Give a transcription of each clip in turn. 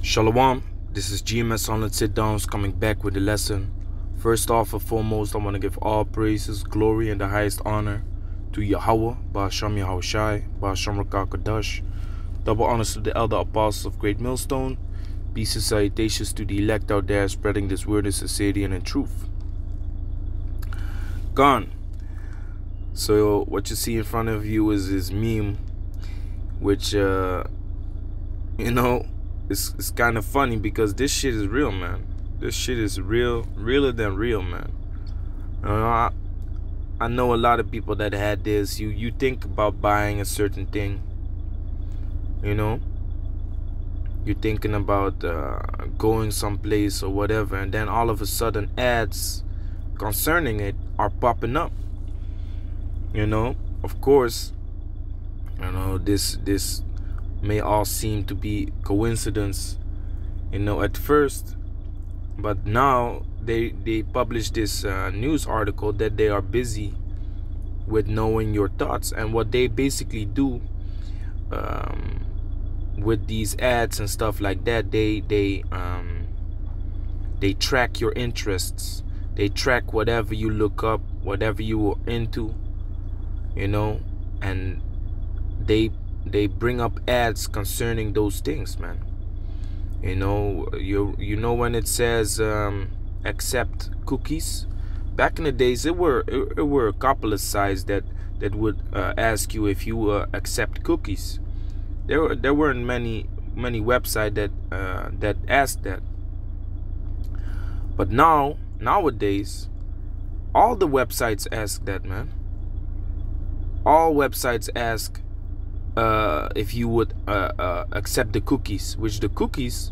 Shalom, this is GMS Online Sit Downs coming back with a lesson. First off and foremost, I want to give all praises, glory, and the highest honor to Yahweh, Ba'asham Yahushai, Ba'asham Rakakadash. Double honors to the elder apostles of Great Millstone. Peace and salutations to the elect out there spreading this word in sincerity and in truth. Gone. So what you see in front of you is this meme, which, it's kind of funny because this shit is real, man. This shit is realer than real, man. I know a lot of people that had this. You think about buying a certain thing, you're thinking about going someplace or whatever, and then all of a sudden ads concerning it are popping up. Of course, this may all seem to be coincidence, at first, but now they publish this news article that they are busy with knowing your thoughts. And what they basically do with these ads and stuff like that, they track your interests. They track whatever you look up, whatever you are into, and they bring up ads concerning those things, man. When it says accept cookies, back in the days it were a couple of sites that would ask you if you accept cookies. There weren't many websites that asked that, but nowadays all the websites ask that, man. All websites ask if you would accept the cookies, which the cookies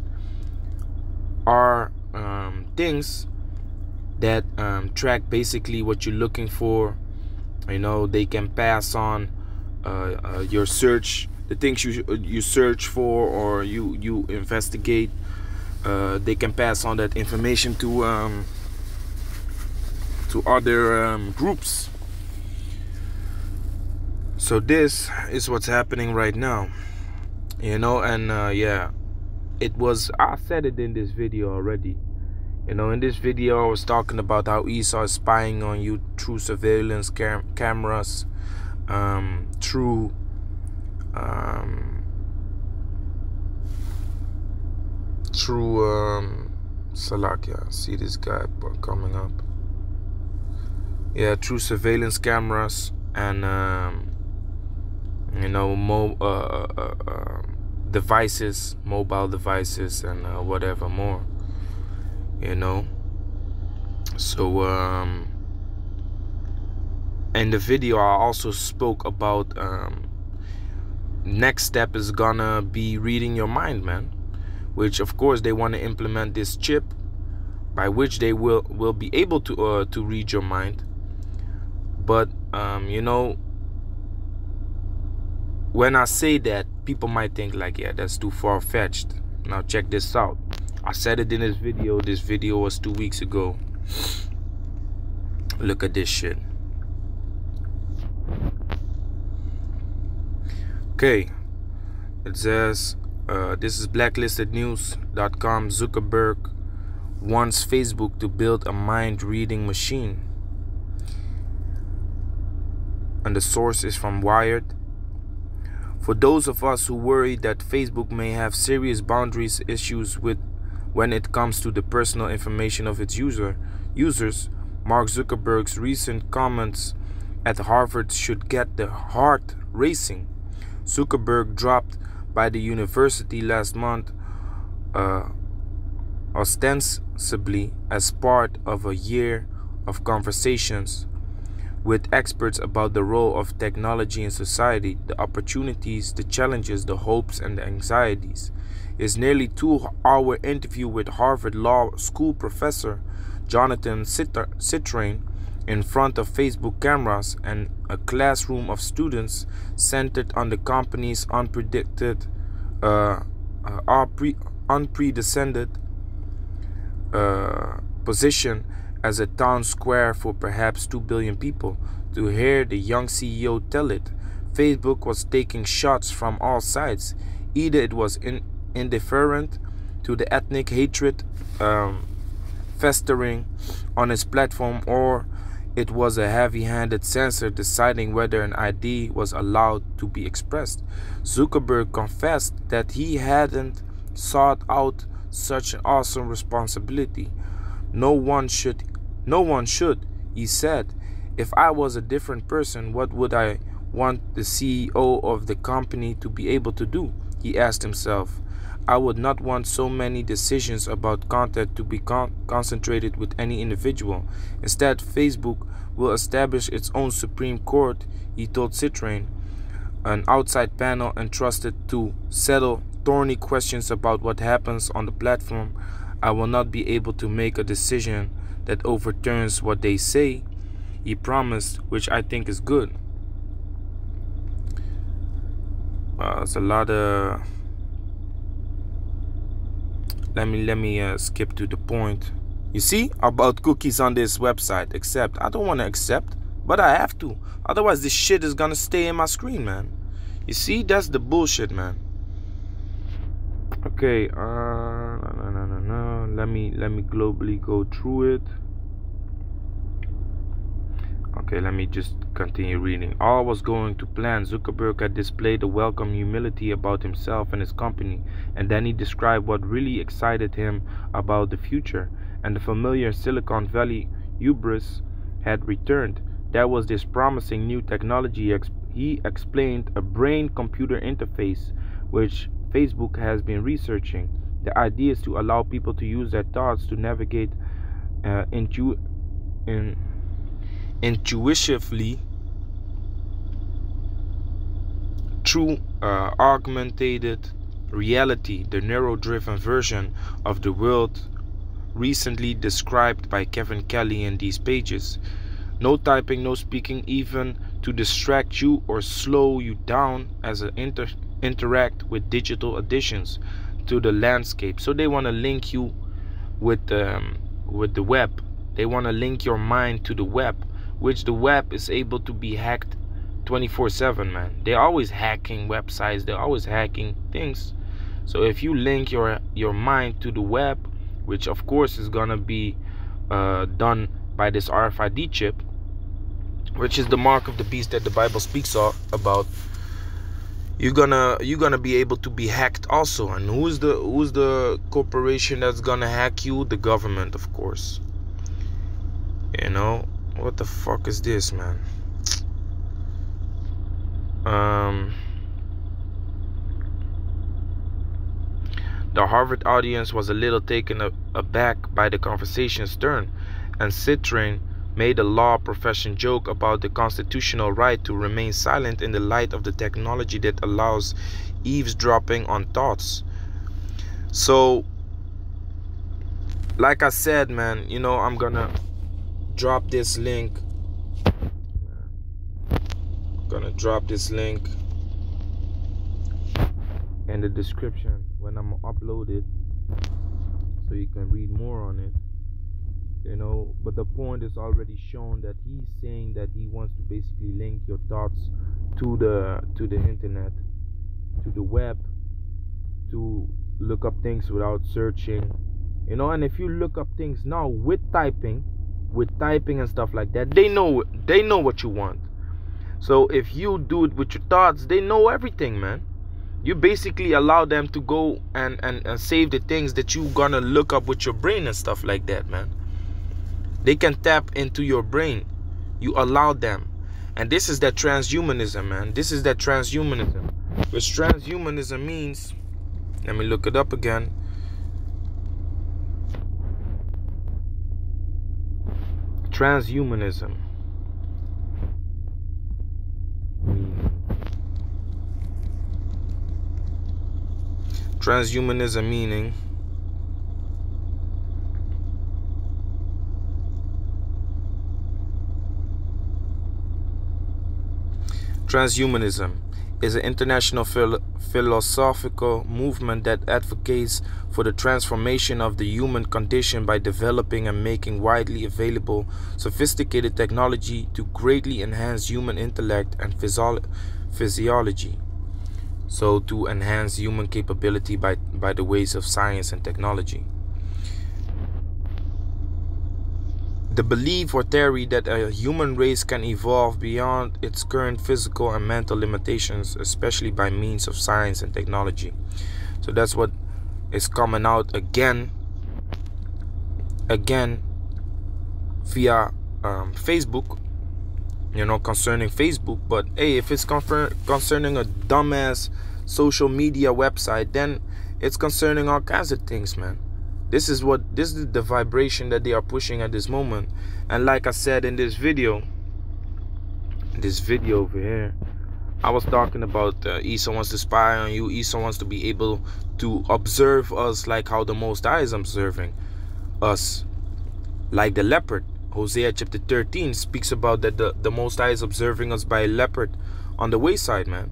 are things that track basically what you're looking for. They can pass on your search, the things you search for or you investigate. They can pass on that information to other groups. So this is what's happening right now, I said it in this video already. In this video I was talking about how Esau is spying on you through surveillance cameras, through Salakia. See this guy coming up. Yeah, through surveillance cameras and mobile devices, and whatever more. So in the video I also spoke about next step is gonna be reading your mind, man, which of course they want to implement this chip by which they will be able to read your mind. But when I say that, people might think like, yeah, that's too far-fetched. Now check this out. I said it in this video. This video was 2 weeks ago. Look at this shit. Okay. It says, this is blacklistednews.com. Zuckerberg wants Facebook to build a mind-reading machine. And the source is from Wired. For those of us who worry that Facebook may have serious boundaries issues when it comes to the personal information of its users, Mark Zuckerberg's recent comments at Harvard should get the heart racing. Zuckerberg dropped by the university last month, ostensibly as part of a year of conversations with experts about the role of technology in society, the opportunities, the challenges, the hopes, and the anxieties. His nearly 2-hour interview with Harvard Law School professor Jonathan Zittrain in front of Facebook cameras and a classroom of students centered on the company's unprecedented position as a town square for perhaps 2 billion people. To hear the young CEO tell it, Facebook was taking shots from all sides. Either it was indifferent to the ethnic hatred festering on his platform, or it was a heavy-handed censor deciding whether an idea was allowed to be expressed. Zuckerberg confessed that he hadn't sought out such an awesome responsibility. No one should, he said. If I was a different person, what would I want the CEO of the company to be able to do? He asked himself. I would not want so many decisions about content to be concentrated with any individual. Instead, Facebook will establish its own Supreme Court, he told Citrain, an outside panel entrusted to settle thorny questions about what happens on the platform. I will not be able to make a decision that overturns what they say, he promised, which I think is good. It's a lot of... Let me skip to the point. You see about cookies on this website. Accept. I don't want to accept, but I have to. Otherwise, this shit is gonna stay in my screen, man. You see, that's the bullshit, man. Okay. No. Let me globally go through it. Okay, let me just continue reading. All was going to plan. Zuckerberg had displayed a welcome humility about himself and his company, and then he described what really excited him about the future, and the familiar Silicon Valley hubris had returned. There was this promising new technology, he explained, a brain-computer interface, which Facebook has been researching. The idea is to allow people to use their thoughts to navigate intuitively through augmented reality, the neuro-driven version of the world recently described by Kevin Kelly in these pages. No typing, no speaking, even to distract you or slow you down as an interact with digital additions to the landscape. So they want to link you with the web. They want to link your mind to the web, which the web is able to be hacked 24/7, man. They're always hacking websites. They're always hacking things. So if you link your mind to the web, which of course is gonna be done by this RFID chip, which is the mark of the beast that the Bible speaks about, you're gonna be able to be hacked also. And who's the corporation that's gonna hack you? The government, of course. You know, what the fuck is this, man? The Harvard audience was a little taken aback by the conversation's turn, and Citrain made a law profession joke about the constitutional right to remain silent in the light of the technology that allows eavesdropping on thoughts. So, like I said, man, you know, I'm gonna drop this link. In the description when I'm uploaded, so you can read more on it. You know, but the point is already shown that he's saying that he wants to basically link your thoughts to the internet, to the web, to look up things without searching. You know, and if you look up things now with typing and stuff like that, they know what you want. So if you do it with your thoughts, they know everything, man. You basically allow them to go and save the things that you gonna look up with your brain and stuff like that, man. They can tap into your brain. You allow them. And this is that transhumanism, man. This is that transhumanism. Which transhumanism means, let me look it up again. Transhumanism. Transhumanism meaning transhumanism is an international philosophical movement that advocates for the transformation of the human condition by developing and making widely available sophisticated technology to greatly enhance human intellect and physiology. So to enhance human capability by the ways of science and technology. The belief or theory that a human race can evolve beyond its current physical and mental limitations, especially by means of science and technology. So that's what is coming out again via Facebook, concerning Facebook. But hey, if it's concerning a dumbass social media website, then it's concerning all kinds of things, man. This is the vibration that they are pushing at this moment. And like I said in this video over here, I was talking about Esau wants to spy on you. Esau wants to be able to observe us like how the Most High is observing us, like the leopard. Hosea chapter 13 speaks about that the Most High is observing us by a leopard on the wayside, man.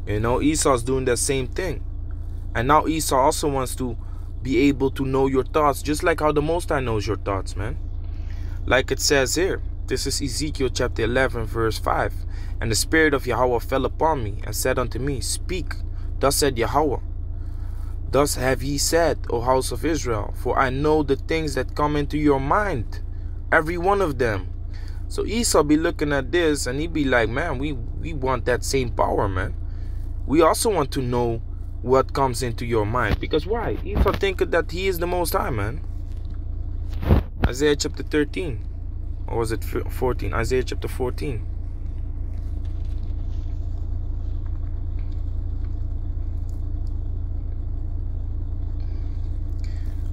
Esau's doing that same thing. And now Esau also wants to be able to know your thoughts, just like how the Most High knows your thoughts, man. Like it says here, this is Ezekiel chapter 11 verse 5. And the Spirit of Yahweh fell upon me, and said unto me, Speak, thus said Yahweh. Thus have ye said, O house of Israel, for I know the things that come into your mind, every one of them. So Esau be looking at this, and he be like, man, we want that same power, man. We also want to know what comes into your mind. Because why? Esau think that he is the Most High, man. Isaiah chapter 13. Or was it 14? Isaiah chapter 14.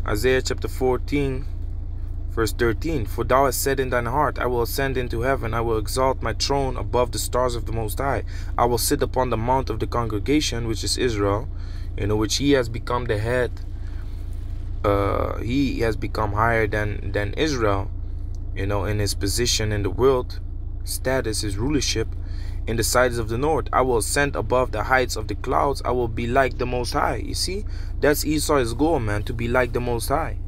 Isaiah chapter 14 verse 13. For thou hast said in thine heart, I will ascend into heaven, I will exalt my throne above the stars of the Most High. I will sit upon the mount of the congregation, which is Israel, which he has become the head. He has become higher than Israel, in his position in the world, status, his rulership, in the sides of the north. I will ascend above the heights of the clouds. I will be like the Most High. You see, that's Esau's goal, man, to be like the Most High.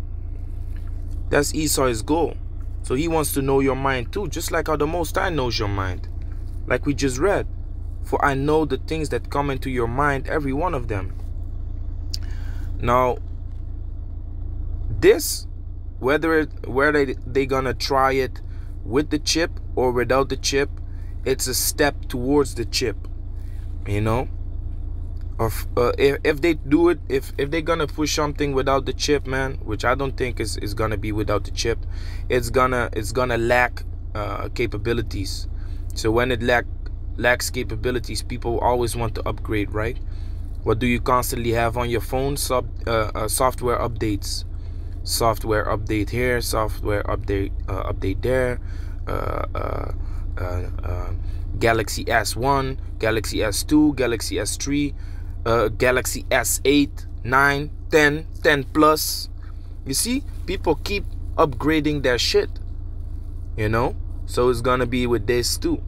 That's Esau's goal. So he wants to know your mind too, just like how the Most High knows your mind. Like we just read. For I know the things that come into your mind, every one of them. Now, this, whether they gonna try it with the chip or without the chip, it's a step towards the chip. If they do it, if they're gonna push something without the chip, man, which I don't think is gonna be without the chip, it's gonna lack capabilities. So when it lacks capabilities, people always want to upgrade, right? What do you constantly have on your phone? Software updates. Software update here, software update there. Galaxy S1, Galaxy S2, Galaxy S3, Galaxy S8, 9, 10, 10 plus. You see, people keep upgrading their shit. So it's gonna be with this too.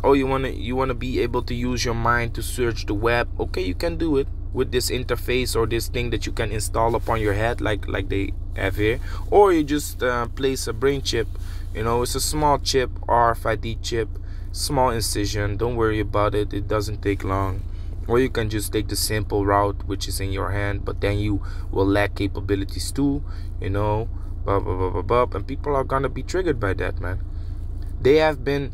Oh, you wanna be able to use your mind to search the web? Okay, you can do it with this interface or this thing that you can install upon your head, like they have here. Or you just place a brain chip. It's a small chip, RFID chip, small incision. Don't worry about it. It doesn't take long. Or you can just take the simple route, which is in your hand, but then you will lack capabilities too. Blah, blah, blah, blah, blah. And people are gonna be triggered by that, man. They have been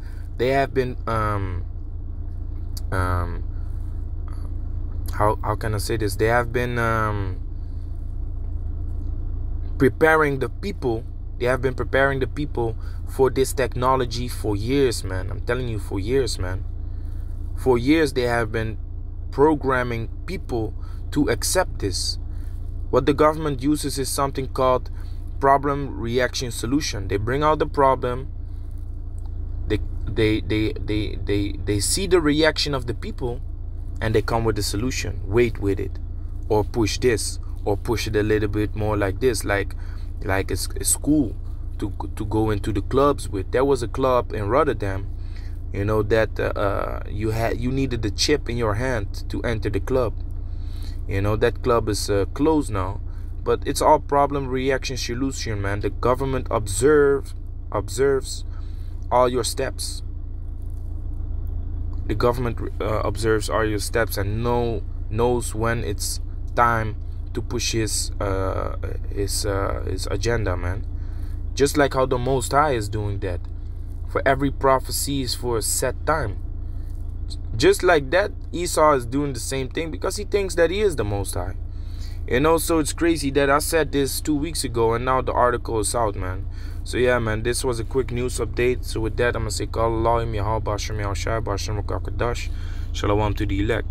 how can I say this? They have been preparing the people. They have been preparing the people for this technology for years, man. I'm telling you, for years, man. For years, they have been programming people to accept this. What the government uses is something called problem reaction solution. They bring out the problem. They see the reaction of the people, and they come with the solution. Wait with it, or push this, or push it a little bit more like this, like it's cool to go into the clubs with. There was a club in Rotterdam, that you needed the chip in your hand to enter the club. That club is closed now, but it's all problem reaction solution, man. The government observes all your steps. The government observes all your steps and knows when it's time to push his agenda, man. Just like how the Most High is doing that. For every prophecy is for a set time. Just like that, Esau is doing the same thing because he thinks that he is the Most High. And also, it's crazy that I said this 2 weeks ago and now the article is out, man. So yeah, man, this was a quick news update. So with that, I'm going to say, Shalom to the elect.